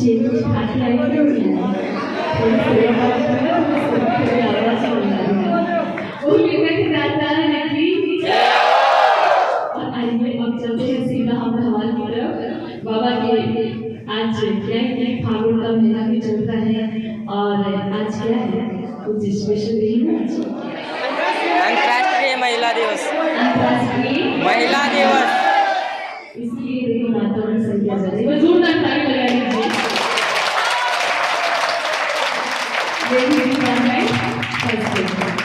मुझे कुछ खाते आए नहीं और आइए अब चलते हैं सीधा हम हवाल की तरफ बाबा के। आज क्या है, फागुन का महीना भी चलता है और आज क्या है, कुछ स्पेशल दिन है। अंतर्राष्ट्रीय महिला दिवस। अंतर्राष्ट्रीय महिला दिवस, इसलिए देखो माताओं की संख्या ज्यादा है। जोरदार ताली लगा दीजिए।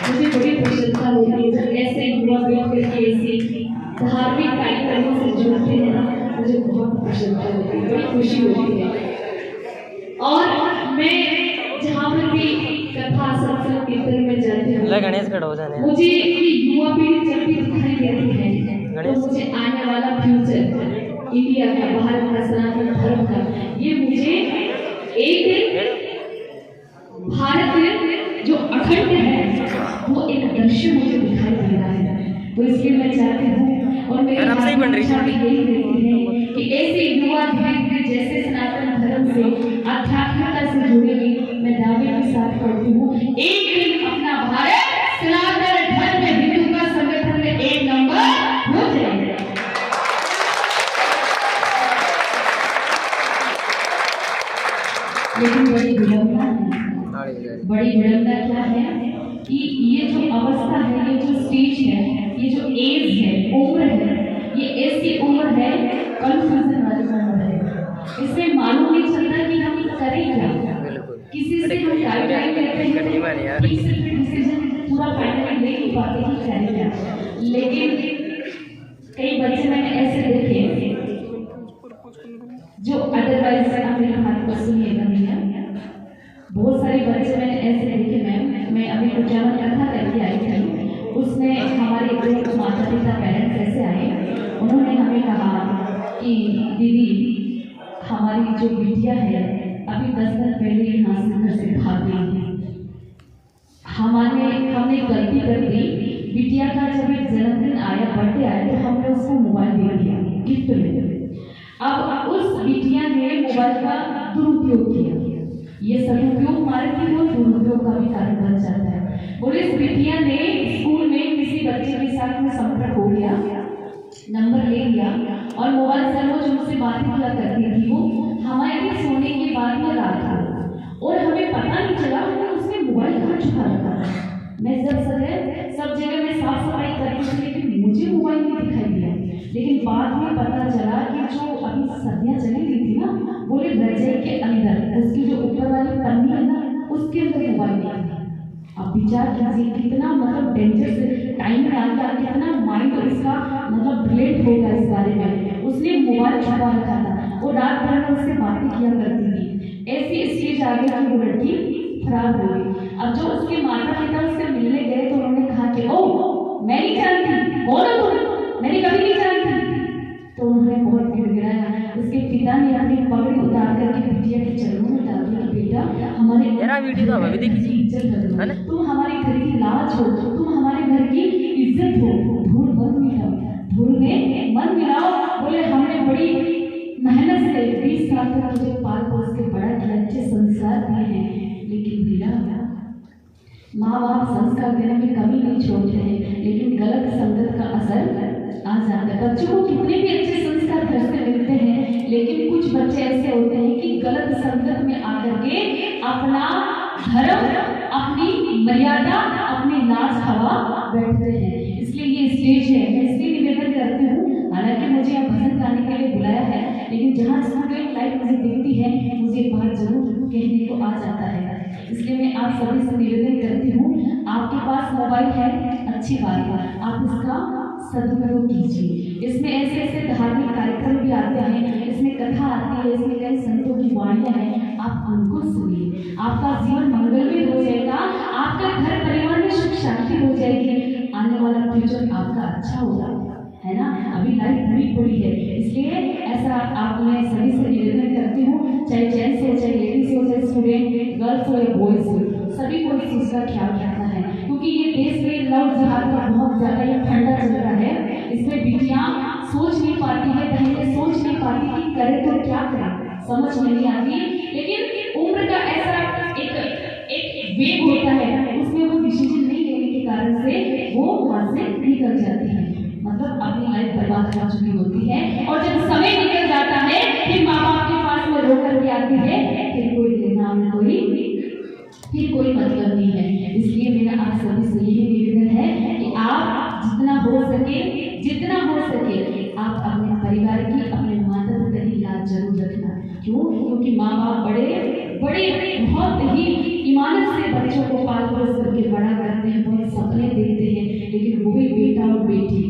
मुझे बड़ी प्रसन्नता होती है जब ऐसे युवा मिलकर के ऐसे धार्मिक कार्यक्रमों से जुड़ते हैं ना, मुझे बहुत प्रसन्नता होती है, बड़ी खुशी होती है। और मैं जहाँ पर भी कथा सत्संग कीर्तन में जाती हूँ, गणेश खड़ा हो जाने, मुझे ये युवा पीढ़ी जब भी दिखाई देती है तो मुझे आने वाला फ्यूचर इंडिया का, भारत का, सनातन धर्म का, ये मुझे एक भारत जो अखंड है वो एक दृश्य मुझे दिखाई दे रहा है। तो इसलिए मैं चाहती हूँ और मेरी इच्छा भी यही रहती है कि ऐसे युवा धीरे जैसे सनातन धर्म से, आध्यात्मिकता से जुड़ेंगे, मैं दावे के साथ करती हूँ एक दिन अपना भारत सनातन धर्म में, हिंदू का संगठन में एक नंबर हो जाएगा। लेकिन बड़ी विडंबना क्या है कि ये जो अवस्था है, ये जो स्टेज है, ये जो एज है, उम्र है, ये ऐसी उम्र है कंफ्यूजन वाली उम्र है। इसमें मालूम नहीं चलता कि हम करें क्या। किसी से हम गाइडलाइन लेते हैं, किसी से डिसीजन पूरा फाइनली ले नहीं पाते कि करें क्या। लेकिन कई बच्चे मैंने ऐसे देखे जो अदरवाइज अपने हाथ पर सुनिएगा भैया, बहुत सारे बच्चे मैंने ऐसे देखे मैम। मैं अभी कुछ कथा करके आई थी, उसमें हमारे दो माता पिता पेरेंट्स ऐसे आए, उन्होंने हमें कहा कि दीदी हमारी जो बिटिया है अभी 10 दिन पहले यहाँ से घर से भाग गई है। हमने गलती कर दी, बिटिया का जब एक जन्मदिन आया, बर्थडे आया, तो हमने उसको मोबाइल दे दिया गिफ्ट में। अब उस बिटिया ने मोबाइल का दुरुपयोग किया। ये सदुपयोग मारे कि वो दुरुपयोग का भी कारण बन जाता है। और इस बिटिया ने स्कूल में किसी बच्चे के साथ में संपर्क हो गया, नंबर ले लिया और मोबाइल से रोज उनसे बातें किया करती थी वो हमारे सोने के बाद में रात को, और हमें पता नहीं चला कि उसने मोबाइल कहाँ छुपा रखा। मैं सब जगह में साफ सफाई करती थी, लेकिन मुझे मोबाइल नहीं दिखाई दिया। लेकिन बाद में पता चला कि जो अभी सर्दियाँ चली गई थी ना, बोले रजाई के अंदर उसकी जो ऊपर वाली पन्नी है ना, उसके अंदर मोबाइल नहीं था। अब विचार कीजिए कितना मतलब डेंजर टाइम में आकर कितना माइंड इसका मतलब ब्रिलियंट होगा इस बारे में। उसने मोबाइल छुपा रखा था, वो रात भर में उससे बातें किया करती थी। ऐसी स्टेज आ गई कि वो लड़की खराब हो गई। अब जो उसके माता पिता उससे मिलने गए तो उन्होंने कहा कि ओ मैं नहीं जानती, कौन हो तुम, मैंने कभी नहीं जानती। तो उन्होंने बहुत गिड़गिड़ाया। उसके पिता ने अपनी पगड़ी उतार करके बिटिया के चरणों में डाल दिया, बेटा हमारे वीडियो इज्जत है, तुम हमारे घर की लाज हो, तुम हमारे घर की इज्जत हो, धूल मत मिलाओ, धूल में मत मिलाओ। बोले हमने बड़ी मेहनत से 20 साल तक तुझे पाल पोस के बड़ा किया, अच्छे संस्कार दिए हैं, लेकिन बेटा माँ बाप संस्कार देने में कमी नहीं छोड़ते हैं, लेकिन गलत संगत का असर आ जाता है। बच्चों को कितने भी अच्छे संस्कार घर से मिलते हैं, लेकिन कुछ बच्चे ऐसे होते हैं कि गलत संगत में आकर के अपना धर्म, अपनी मर्यादा, अपनी नाज हवा बैठते हैं। इसलिए ये स्टेज है, मैं इसलिए निवेदन करती हूँ, हालांकि मुझे यहाँ भजन गाने के लिए बुलाया है, लेकिन जहाँ स्टूडेंट लाइफ मुझे दिखती है, मुझे बात जरूर कहने को आ जाता है। इसलिए मैं आप सभी से निवेदन करती हूँ, आपके पास मोबाइल है, अच्छी बात है, आप इसका सदुपयोग कीजिए। इसमें ऐसे ऐसे धार्मिक कार्यक्रम भी आते हैं, इसमें कथा आती है, इसमें कई संतों की वाणियाँ हैं, आप उनको सुनिए, आपका जीवन मंगलमय हो जाएगा, आपका घर परिवार में सुख शांति हो जाएगी, आने वाला फ्यूचर आपका अच्छा होगा, है ना। अभी लाइफ बड़ी बड़ी है, इसलिए ऐसा आप मैं सभी से निवेदन करती हूँ, चाहे जेंट्स हो, चाहे लेडीज हो, चाहे स्टूडेंट गर्ल्स हो या बॉयज हो, सभी को इस चीज़ का ख्याल रखना है, क्योंकि ये देश में लव जिहाद का बहुत ज़्यादा ये ठंडा चल रहा है। इसमें बिटियाँ सोच नहीं पाती है, बहनें सोच नहीं पाती कि करें तो क्या करें, समझ नहीं आती। लेकिन उम्र का ऐसा एक वेग होता है, उसमें वो डिसीजन नहीं लेने के कारण से वो वहां से निकल जाती है, मतलब अपनी लाइफ बर्बाद कर चुकी होती है। और जब समय निकल जाता है फिर माँ बाप के पास में रो करके आती है, फिर कोई लेना फिर कोई मतलब नहीं है। इसलिए मेरा आप सभी से यही निवेदन है कि आप जितना हो सके आप अपने परिवार की, अपने माता पिता की लाज जरूर रखना। क्यों? क्योंकि माँ बाप बड़े बहुत ही ईमानत से बच्चों को पाल पोस करके बड़ा करते हैं, बहुत सपने देखते हैं, लेकिन वही बेटा और बेटी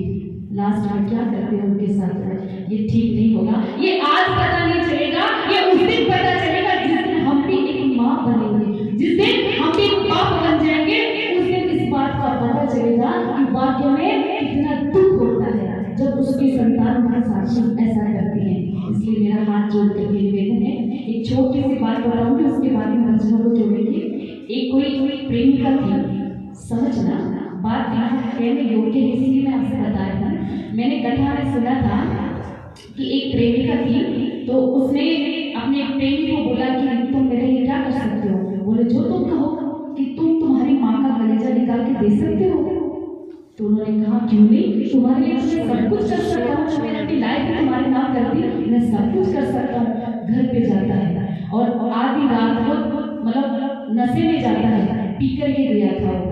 लास्ट में क्या करते हैं उनके साथ में, ये ठीक नहीं होगा। ये आज पता नहीं चलेगा, ये उस दिन पता चलेगा जिस दिन हम भी एक माँ बनेंगे, जिस दिन हम भी एक बाप बन जाएंगे, उस दिन इस बात का पता चलेगा कि वाकई में कितना दुख होता है जब उसकी संतान हमारे साथ ऐसा करती है। इसलिए मेरा हाथ जोड़ कर निवेदन है, एक छोटी सी बात बताऊंगी, उसके बाद में बच्चों को जोड़ेंगे। एक कोई प्रेमिका थी, समझना बात यहाँ कहने योग्य है, इसलिए मैं आपसे बताया था। मैंने कथा में सुना था कि एक प्रेमिका थी, तो उसने अपने प्रेमी को बोला कि तुम मेरे लिए क्या कर सकते हो? बोले जो तुम कहो, कि तुम तुम्हारी माँ का कलेजा निकाल के दे सकते हो। तो उन्होंने कहा क्यों नहीं, तुम्हारे लिए मैं सब कुछ कर सकता हूँ, मैंने अपनी लाइफ तुम्हारे नाम कर दी, मैं सब कुछ कर सकता हूँ। घर पे जाता है और आधी रात को मतलब नशे में जाता है, पी करके गया था।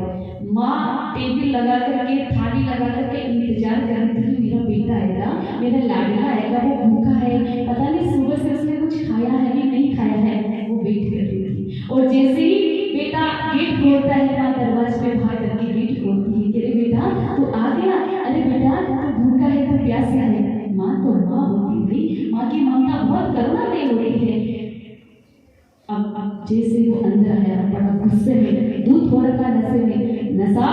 माँ टेबल लगा करके, थाली लगा करके इंतजार कर रही थी, मेरा बेटा आएगा, मेरा लाडला आएगा, वो भूखा है, पता नहीं सुबह से उसने कुछ खाया है कि नहीं खाया है, वो वेट कर रही थी। और जैसे ही बेटा गेट खोलता है, माँ दरवाजे पे भाग करके गेट खोलती है, तेरे बेटा तू आ गया, अरे बेटा तू भूखा है, तू प्यासा है। माँ तो माँ होती भाई, माँ की ममता बहुत करुणामय होती है। अब जैसे वो अंदर आया, बड़ा गुस्से में, दूध हो रखा नशे में, नशा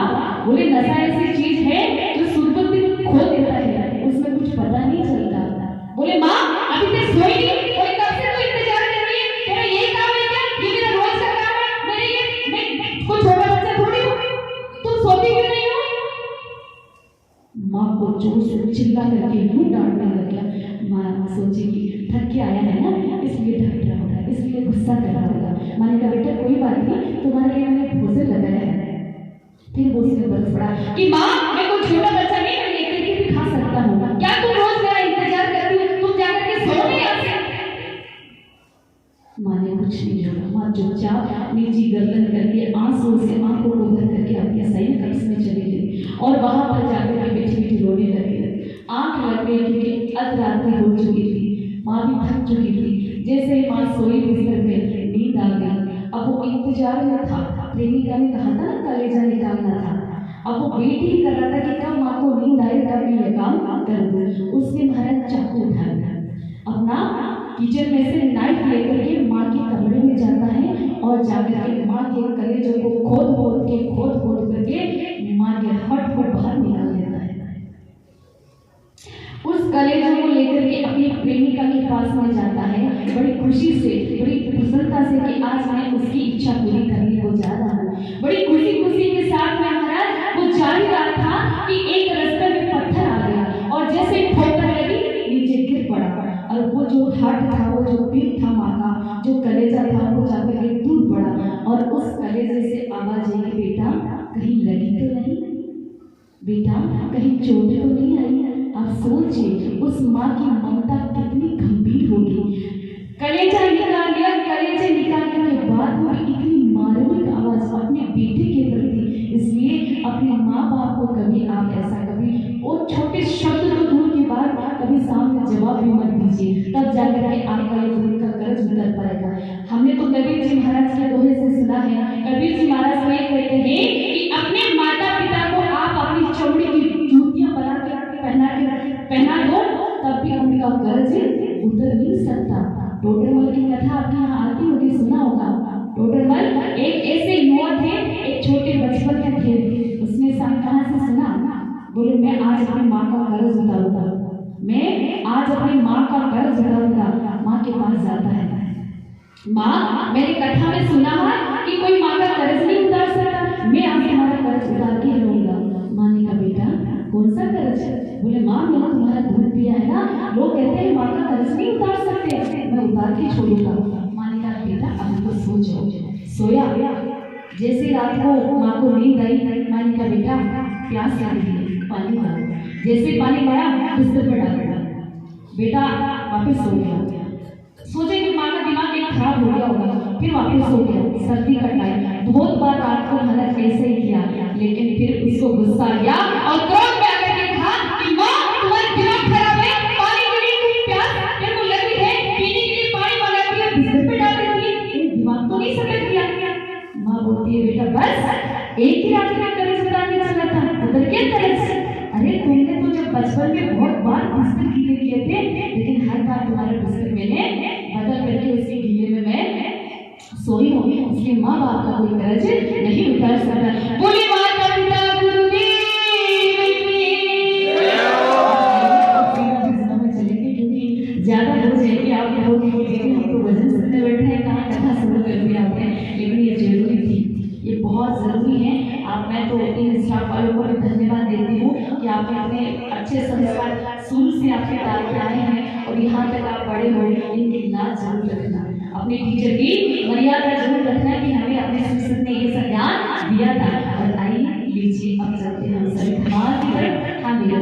बोले नशा ऐसी चीज है जो सुरबुद्धि खो देता है, उसमें कुछ पता नहीं चलता। बोले माँ अभी तक सोई नहीं, बोले कब से तू इंतजार कर रही है, तेरा यही काम है क्या? ये मेरा रोज का काम है, मेरे ये मैं कोई छोटा बच्चा थोड़ी हूँ, तुम सोती क्यों नहीं हो? माँ को जोर से चिल्ला करके यूं डांटने लग गया। माँ सोची कि थक के आया है ना, इसलिए डांट रहा होगा, इसलिए गुस्सा कर रहा होगा। मैंने कहा बेटा कोई बात नहीं, तुम्हारे लिए मैंने भोजन लगाया है। फिर वो उसने बरस पड़ा कि माँ मैं कोई छोटा बच्चा नहीं, मैं लेकर के भी खा सकता हूँ, क्या तुम रोज मेरा इंतजार करती हो, तुम जाकर के सो नहीं आती? माँ ने कुछ नहीं बोला, माँ चुपचाप नीची गर्दन करके आंसू से आंखों को भर करके अपने सही कक्ष में चली गई और वहां पर जाकर के बैठी रोने लगी। आंख लग गई क्योंकि अधरात्रि हो चुकी थी, माँ भी थक चुकी थी। जैसे ही माँ सोई बिस्तर पे, नींद आ गई। अब वो इंतजार में था, प्रेमिका ने कहा था ना कलेजा निकालना था, अब वो वेट ही कर रहा था कि कब माँ को नींद आए, कब मैं ये काम कर दूं। उसने महाराज चाकू उठाया, अपना किचन में से नाइफ लेकर के माँ के कमरे में जाता है और जाकर के माँ के कलेजों को खोद करके माँ के हट को बाहर निकाल देता है। उस कलेजों को लेकर के अपनी प्रेमिका के पास में जाता है, बड़ी खुशी से, बड़ी प्रसन्नता से कि आज मैं उसकी इच्छा पूरी करने को जा रहा हूँ। बड़ी खुशी के साथ में महाराज वो जा ही रहा था कि एक रास्ते में पत्थर आ गया और जैसे ठोकर लगी नीचे गिर पड़ा। और वो जो हार्ट था, वो जो पीठ था माँ का, जो कलेजा था, वो जाकर के टूट पड़ा और उस कलेजे से आवाज आई कि बेटा कहीं लगी तो नहीं, बेटा कहीं चोट तो नहीं आई? आप सोचिए उस माँ की ममता कितनी गंभीर होगी। कलेजा निकाल लिया, कलेजे निकालने के बाद वो इतनी मार्मिक आवाज अपने बेटे के प्रति। इसलिए अपने माँ बाप को कभी आप ऐसा कभी वो छोटे शब्द तो दूर की बात, कभी सामने जवाब भी मत दीजिए, तब जाकर के आपका ये दूर का कर्ज उतर पाएगा। हमने तो कबीर जी महाराज के दोहे से सुना है, कबीर जी महाराज ये कहते हैं कि अपने माता पिता को आप अपनी चमड़ी की जूतियां बना के पहना दो, तब भी उनका कर्ज उतर नहीं सकता। टोडरमल की कथा आपके यहाँ आती होगी, सुना होगा। टोडरमल एक ऐसे युवा थे, एक छोटे बचपन में थे, उसने कहाँ से सुना, बोले मैं आज अपनी माँ का कर्ज उतारूंगा, मैं आज अपनी माँ का कर्ज उतारूंगा। माँ के पास जाता है, माँ मैंने कथा में सुना है कि कोई माँ का कर्ज नहीं उतार सकता, मैं आज तुम्हारा कर्ज उतार के रहूंगा। माँ ने कहा बेटा कौन सा कर्ज? बोले माँ मैंने तुम्हारा दूध पिया है ना, लोग कहते हैं माँ का कर्ज नहीं उतार सकते, मैं उतार के छोड़ूंगा। माँ ने कहा बेटा तो सो जाओ। सोया जैसे रात को माँ को नींद आई, माँ ने कहा बेटा प्यास लगी है पानी लाओ। जैसे पानी लाया बिस्तर पर डाल दिया, बेटा वापस सो गया। सोचे कि माँ का दिमाग एक खराब हो गया होगा, फिर वापस सो गया। सर्दी का टाइम, बहुत बार रात को हालत ऐसे ही किया, लेकिन फिर उसको गुस्सा आ गया और क्रोध में आकर के कहा कि माँ तुम्हारा दिमाग खराब है, पानी के लिए तुम प्यास तेरे को लगी है, पीने के लिए पानी मंगाती है, बिस्तर पे डाल देती है, ये दिमाग तो नहीं समझ गया। माँ बोलती है बेटा बस एक ही रात में कलेश बताने चला था, उधर क्या कलेश? अरे तुमने तो जब बचपन में बहुत बार बिस्तर गीले किए थे, लेकिन हर बार तुम्हारे बिस्तर मैंने बदल करके उसके गीले में मैं सोई हूँ, इसलिए माँ बाप का कोई कर्ज नहीं उतार सकता। बोले माता पिता गुरुदेव चलेंगे क्योंकि ज्यादा हो जाएगी, आप कहोगे हम तो भजन सुनने बैठे हैं, कहाँ कथा शुरू कर दिया आपने, लेकिन ये जरूरी थी, ये बहुत जरूरी है। आप मैं तो इन स्टाफ वालों को भी धन्यवाद देती हूँ कि आपने अपने अच्छे संस्कार शुरू से आपके डाल के आए हैं और यहाँ तक आप बड़े हो। इनकी लाज जरूर रखना, अपने टीचर की मर्यादा जरूर रखना कि हमें अपने शिक्षक ने ये संज्ञान दिया था। और आइए लीजिए अब चलते हैं हम सभी धमाल की तरफ। हाँ मेरा